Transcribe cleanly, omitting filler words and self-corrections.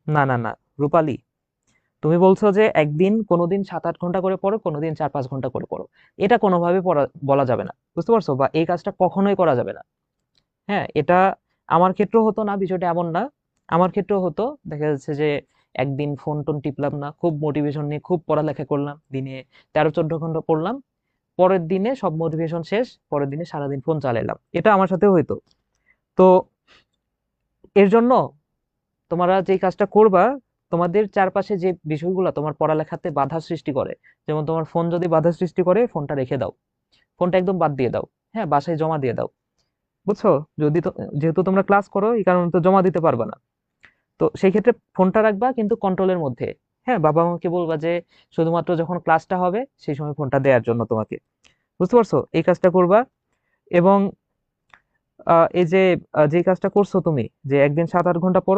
না না না, রূপালী, তুমি বলছো যে একদিন কোনোদিন 7-8 ঘন্টা করে পড়ো, কোনোদিন 4-5 ঘন্টা করে পড়ো। এটা কোনোভাবে বলা যাবে না, বুঝতে পারছো? বা এই কাজটা কখনোই করা যাবে না। হ্যাঁ, এটা আমার ক্ষেত্রেও হতো না, বিষয়টা এমন না। আমার ক্ষেত্রেও হতো, দেখা যাচ্ছে যে একদিন ফোন টোন টিপলাম না, খুব মোটিভেশন নিয়ে খুব পড়ালেখা করলাম, দিনে 13-14 ঘন্টা পড়লাম, পরের দিনে সব মোটিভেশন শেষ, পরের দিনে সারাদিন ফোন চালাইলাম, এটা আমার সাথেও হইতো। তো এর জন্য তোমরা যে কাজটা করবা, তোমাদের চারপাশে যে বিষয়গুলো তোমার পড়ালেখাতে বাধা সৃষ্টি করে, যেমন তোমার ফোন যদি বাধা সৃষ্টি করে, ফোনটা রেখে দাও, ফোনটা একদম বাদ দিয়ে দাও। হ্যাঁ, বাসায় জমা দিয়ে দাও, বুঝছো? যদি তো, যেহেতু তোমরা ক্লাস করো এই কারণে তো জমা দিতে পারবা না, তো সেই ক্ষেত্রে ফোনটা রাখবা কিন্তু কন্ট্রোলের মধ্যে। হ্যাঁ, বাবা মাকে বলবা যে শুধুমাত্র যখন ক্লাসটা হবে সেই সময় ফোনটা দেওয়ার জন্য তোমাকে, বুঝতে পারছো? এই কাজটা করবা। এবং এই যে যে কাজটা করছো তুমি, যে একদিন 7-8 ঘন্টা পড়ো,